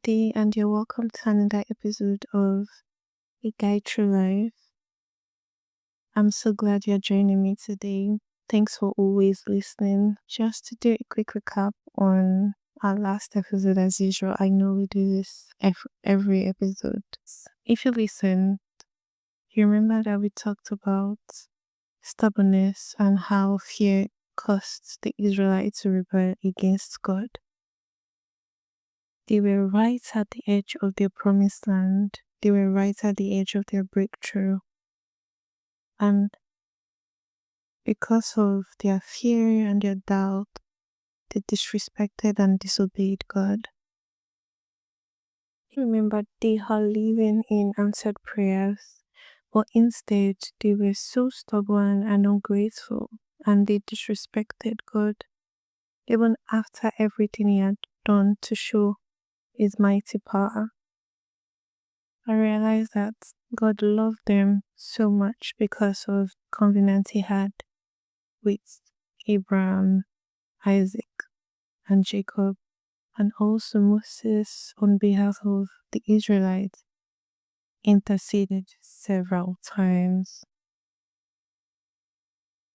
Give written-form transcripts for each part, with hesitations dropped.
day, and you're welcome to another episode of A Guide Through Life. I'm so glad you're joining me today. Thanks for always listening. Just to do a quick recap on our last episode, as usual, I know we do this every episode. If you listen, you remember that we talked about stubbornness and how fear caused the Israelites to rebel against God. They were right at the edge of their promised land. They were right at the edge of their breakthrough. And because of their fear and their doubt, they disrespected and disobeyed God. Remember, they are living in answered prayers, but instead they were so stubborn and ungrateful, and they disrespected God even after everything He had done to show His mighty power. I realized that God loved them so much because of the covenant He had with Abraham, Isaac, and Jacob, and also Moses on behalf of the Israelites interceded several times.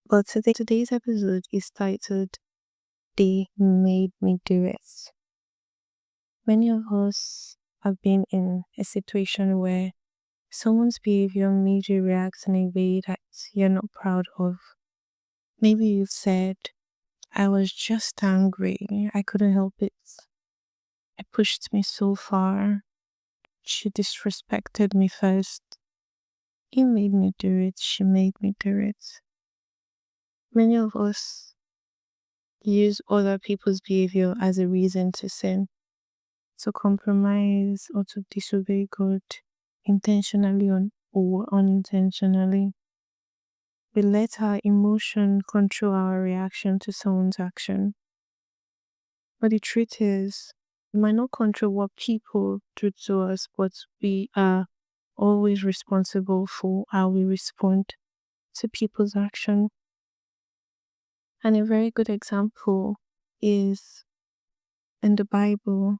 But today's episode is titled They Made Me Do It. Many of us have been in a situation where someone's behavior made you react in a way that you're not proud of. Maybe you've said, I was just angry, I couldn't help it. It pushed me so far. She disrespected me first. He made me do it, she made me do it. Many of us use other people's behavior as a reason to sin, to compromise, or to disobey God intentionally or unintentionally. We let our emotion control our reaction to someone's action. But the truth is, we might not control what people do to us, but we are always responsible for how we respond to people's action. And a very good example is in the Bible,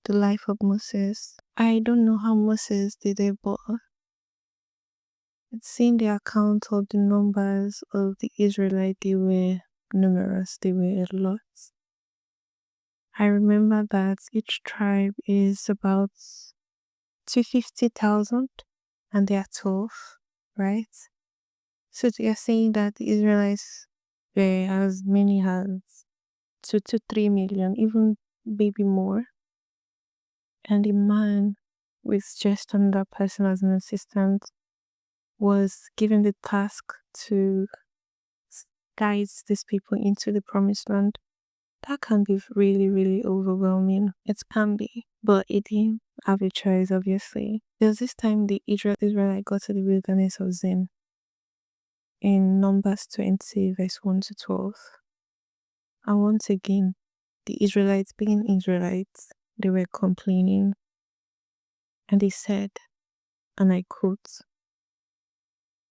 the life of Moses. I don't know how Moses did it, but it's in the account of the numbers of the Israelites, they were numerous, they were a lot. I remember that each tribe is about 250,000 and they are 12, right? So they are saying that the Israelites were as many as 2 to 3 million, even maybe more. And the man with just another person as an assistant was given the task to guide these people into the promised land. That can be really, really overwhelming. It can be, but it didn't have a choice, obviously. There's this time the Israelite got to the wilderness of Zin in Numbers 20, verse 1 to 12. And once again, the Israelites, being Israelites, they were complaining. And they said, and I quote,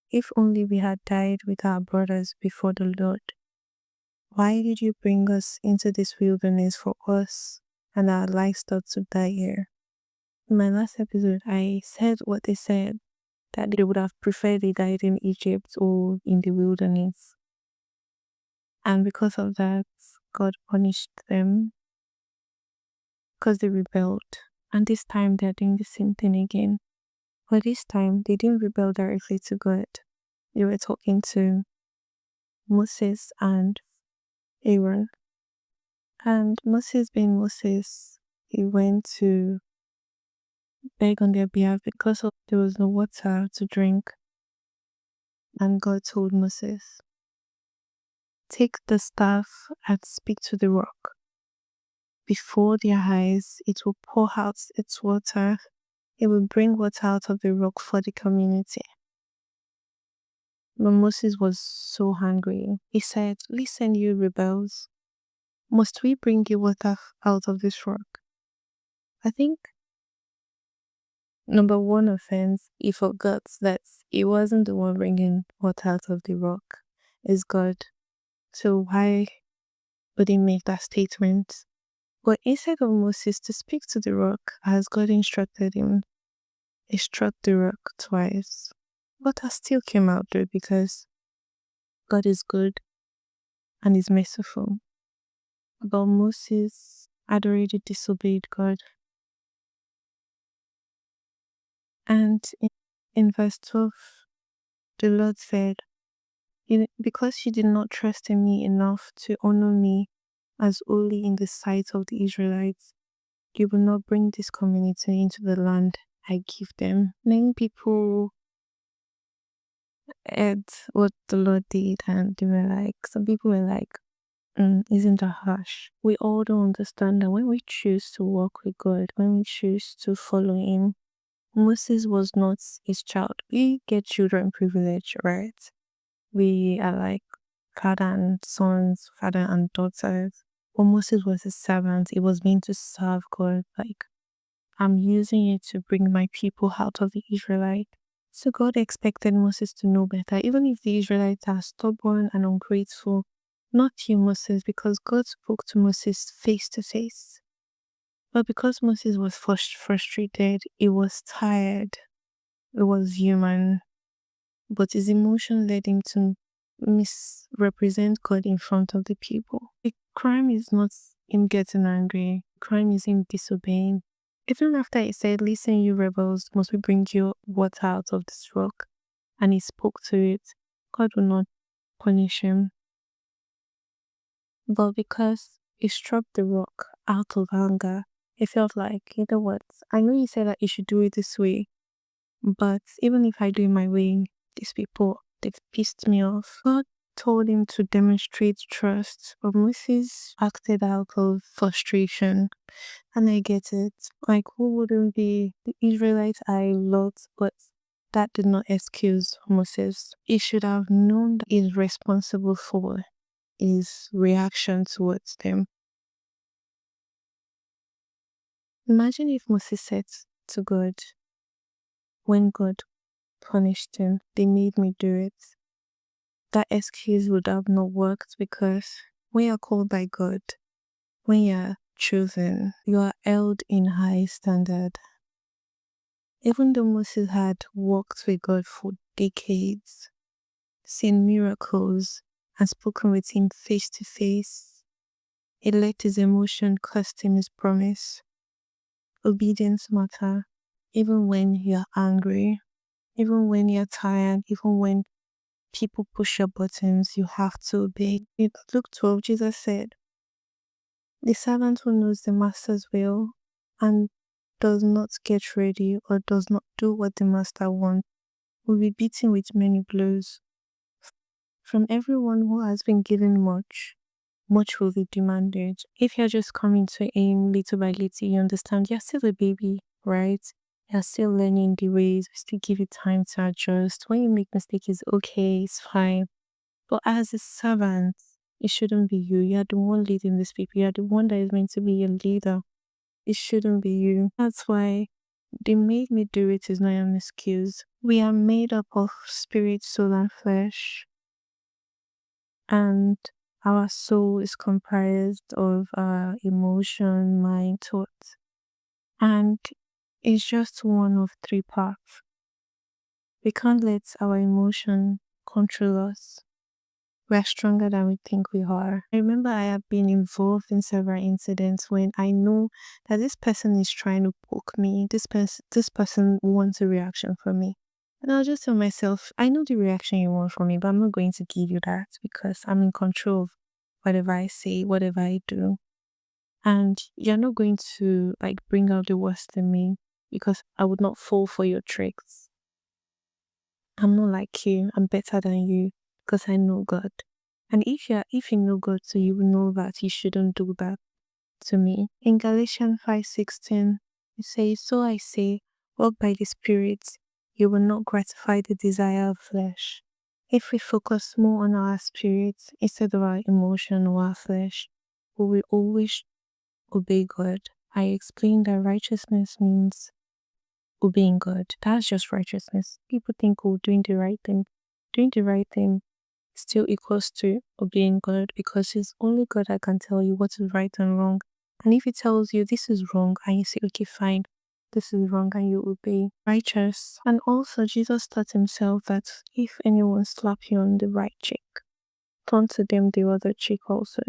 "If only we had died with our brothers before the Lord. Why did you bring us into this wilderness for us and our livestock to die here?" In my last episode, I said what they said, that they would have preferred they died in Egypt or in the wilderness. And because of that, God punished them because they rebelled. And this time they're doing the same thing again. But this time they didn't rebel directly to God. They were talking to Moses and Aaron. And Moses, being Moses, he went to beg on their behalf because there was no water to drink. And God told Moses, "Take the staff and speak to the rock. Before their eyes, it will pour out its water. It will bring water out of the rock for the community." But Moses was so hungry. He said, "Listen, you rebels. Must we bring you water out of this rock?" I think, number one offense, he forgot that he wasn't the one bringing water out of the rock. It's God. So why would he make that statement? But instead of Moses to speak to the rock as God instructed him, he struck the rock twice. But I still came out though because God is good and is merciful. But Moses had already disobeyed God. And in verse 12, the Lord said, Because you did not trust in me enough to honor me as holy in the sight of the Israelites, you will not bring this community into the land I give them. Many people heard what the Lord did and they were like, some people were like, isn't that harsh? We all don't understand that when we choose to walk with God, when we choose to follow Him, Moses was not his child. We get children privilege, right? We are like father and sons, father and daughters. But Moses was a servant. It was meant to serve God. Like, I'm using it to bring my people out of the Israelite. So God expected Moses to know better, even if the Israelites are stubborn and ungrateful. Not you, Moses, because God spoke to Moses face to face. But because Moses was frustrated, he was tired, it was human, but his emotion led him to misrepresent God in front of the people. The crime is not him getting angry, crime is him disobeying. Even after he said, Listen, you rebels, must we bring you water out of this rock? And he spoke to it, God will not punish him. But because he struck the rock out of anger, he felt like, you know what, I know you said that you should do it this way, but even if I do it my way, these people, they've pissed me off. God told him to demonstrate trust, but Moses acted out of frustration. And I get it. Like, who wouldn't be the Israelites I loved, but that did not excuse Moses. He should have known that he's responsible for his reaction towards them. Imagine if Moses said to God, when God punished him, they made me do it. That excuse would have not worked because when you're called by God, when you're chosen, you are held in high standard. Even though Moses had walked with God for decades, seen miracles, and spoken with him face to face, he let his emotion cost him his promise. Obedience matter, even when you're angry, even when you're tired, even when people push your buttons, you have to obey. In Luke 12, Jesus said, The servant who knows the master's will and does not get ready or does not do what the master wants will be beaten with many blows. From everyone who has been given much, much will be demanded. If you're just coming to aim little by little, you understand you're still a baby, right? You're still learning the ways. We still give you time to adjust. When you make mistakes, it's okay, it's fine. But as a servant, it shouldn't be you. You're the one leading these people. You're the one that is meant to be a leader. It shouldn't be you. That's why they made me do it is not an excuse. We are made up of spirit, soul, and flesh. And our soul is comprised of our emotion, mind, thoughts. And it's just one of three parts. We can't let our emotion control us. We're stronger than we think we are. I remember I have been involved in several incidents when I know that this person is trying to poke me, this person wants a reaction from me. And I'll just tell myself, I know the reaction you want from me, but I'm not going to give you that because I'm in control of whatever I say, whatever I do. And you're not going to like bring out the worst in me because I would not fall for your tricks. I'm not like you. I'm better than you because I know God. And if you know God, so you will know that you shouldn't do that to me. In Galatians 5:16, it says, So I say, walk by the Spirit, you will not gratify the desire of flesh. If we focus more on our spirit instead of our emotion or our flesh, we will always obey God. I explained that righteousness means obeying God. That's just righteousness. People think, doing the right thing. Doing the right thing still equals to obeying God because it's only God that can tell you what is right and wrong. And if it tells you this is wrong and you say, okay, fine, this is wrong, and you obey, righteous. And also, Jesus taught himself that if anyone slap you on the right cheek, turn to them the other cheek also.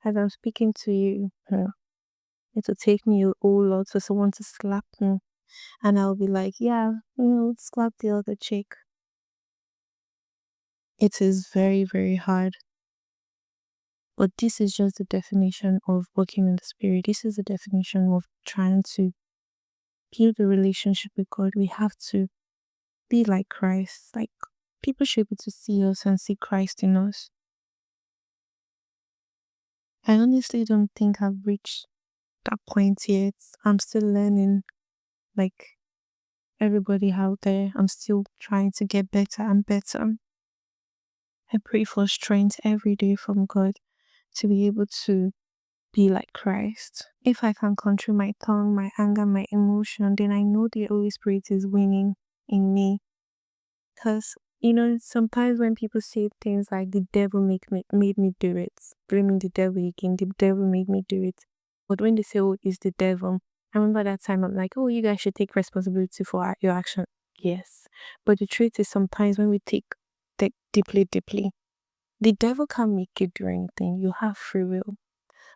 As I'm speaking to you, it will take me a whole lot for someone to slap me, and I'll be like, yeah, slap the other cheek. It is very, very hard. But this is just the definition of working in the spirit. This is the definition of trying to build a relationship with God. We have to be like Christ. Like, people should be able to see us and see Christ in us. I honestly don't think I've reached that point yet. I'm still learning, like everybody out there. I'm still trying to get better and better. I pray for strength every day from God to be able to be like Christ. If I can control my tongue, my anger, my emotion, then I know the Holy Spirit is winning in me. Because, sometimes when people say things like the devil made me do it, blaming the devil again, the devil made me do it. But when they say, oh, it's the devil, I remember that time I'm like, oh, you guys should take responsibility for your action. Yes. But the truth is sometimes when we take deeply, the devil can't make you do anything. You have free will.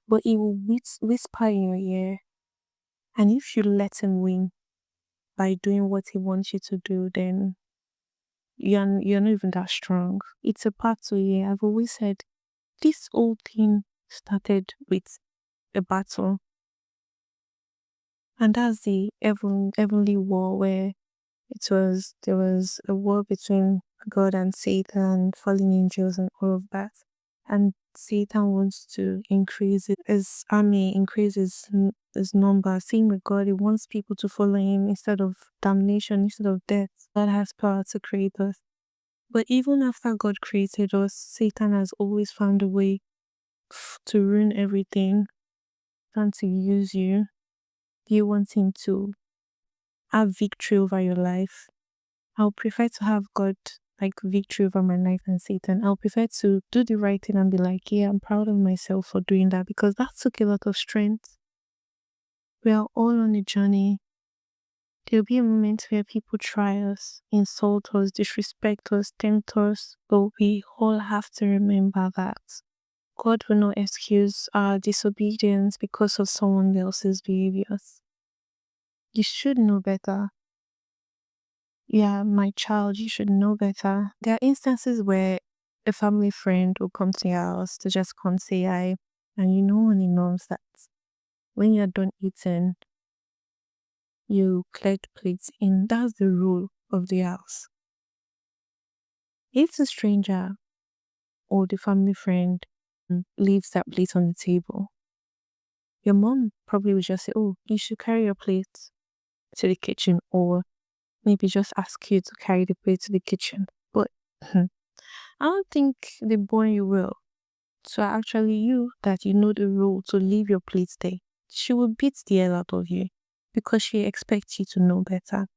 But he will whisper in your ear. And if you let him win by doing what he wants you to do, then you're not even that strong. It's a battle, yeah. I've always said this whole thing started with a battle. And that's the heavenly war where there was a war between God and Satan, fallen angels and all of that. And Satan wants to increase his army, increase his number. Same with God, he wants people to follow him instead of damnation, instead of death. God has power to create us. But even after God created us, Satan has always found a way to ruin everything and to use you. Do you want him to have victory over your life? I'll prefer to have God like victory over my life than Satan. I'll prefer to do the right thing and be like, yeah, I'm proud of myself for doing that, because that took a lot of strength. We are all on a journey. There'll be a moment where people try us, insult us, disrespect us, tempt us, but we all have to remember that God will not excuse our disobedience because of someone else's behaviors. You should know better. Yeah, my child, you should know better. There are instances where a family friend will come to your house to just come say hi, and you know and he knows that when you're done eating, you clear the plates in. That's the rule of the house. If the stranger or the family friend leaves that plate on the table, your mom probably will just say, oh, you should carry your plate to the kitchen, or maybe just ask you to carry the plate to the kitchen. But I don't think the boy you will. So actually you that you know the rule to leave your plate there, she will beat the hell out of you because she expects you to know better.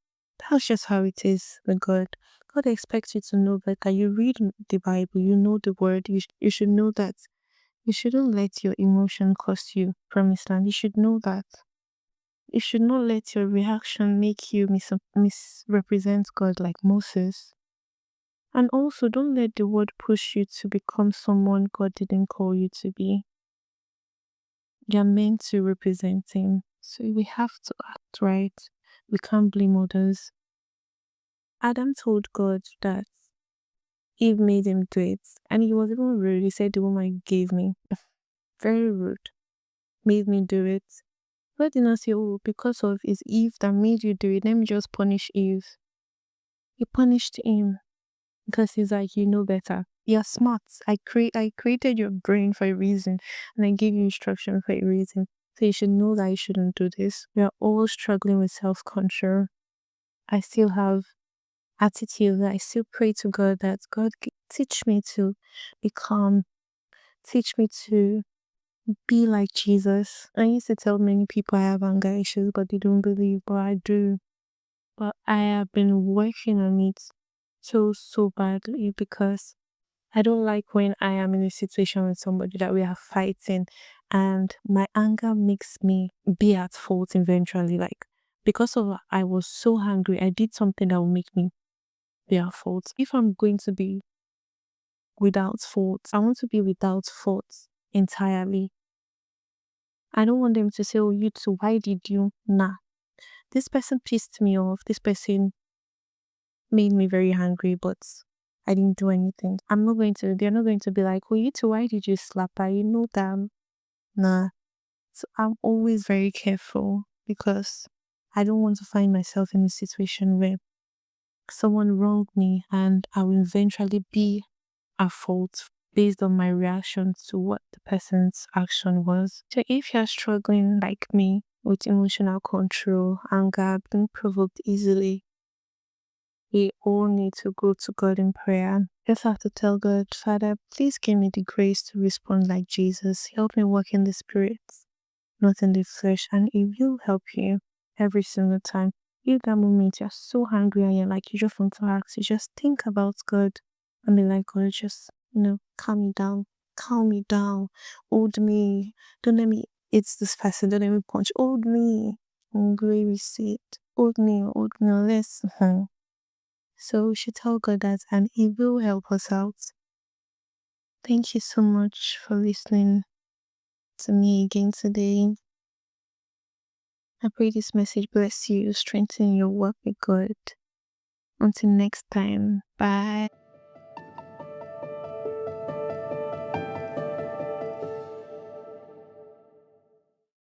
That's just how it is with God. God expects you to know better. You read the Bible, you know the word, you should know that you shouldn't let your emotion cost you promised land. You should know that. You should not let your reaction make you misrepresent God like Moses. And also, don't let the word push you to become someone God didn't call you to be. You're meant to represent Him. So we have to act right. We can't blame others. Adam told God that Eve made him do it. And he was even rude. He said, the woman gave me. Very rude. Made me do it. God did not say, oh, because of it's Eve that made you do it, let me just punish Eve. He punished him because he's like, you know better. You're smart. I created your brain for a reason, and I gave you instruction for a reason. So you should know that you shouldn't do this. We are all struggling with self-control. I still have attitude. I still pray to God that God teach me to be calm. Teach me to be like Jesus. I used to tell many people I have anger issues, but they don't believe, but I do. But I have been working on it so badly because I don't like when I am in a situation with somebody that we are fighting and my anger makes me be at fault eventually. Like, because of I was so angry, I did something that will make me be at fault. If I'm going to be without fault, I want to be without fault entirely. I don't want them to say, oh, you too, why did you? Nah. This person pissed me off. This person made me very angry, but I didn't do anything. They're not going to be like, oh, you too, why did you slap her? You know that. Nah. So I'm always very careful because I don't want to find myself in a situation where someone wronged me and I will eventually be at fault based on my reaction to what the person's action was. So if you're struggling like me with emotional control, anger, being provoked easily, we all need to go to God in prayer. Just have to tell God, Father, please give me the grace to respond like Jesus. Help me walk in the Spirit, not in the flesh, and it will help you every single time. If that moment you're so hungry and you're like, you just want to ask, you just think about God and be like, God, just, calm me down, hold me, don't let me eat this person, don't let me punch, hold me, hungry receipt, hold me, let's. So we should tell God that and He will help us out. Thank you so much for listening to me again today. I pray this message bless you, strengthen your work with God. Until next time, bye.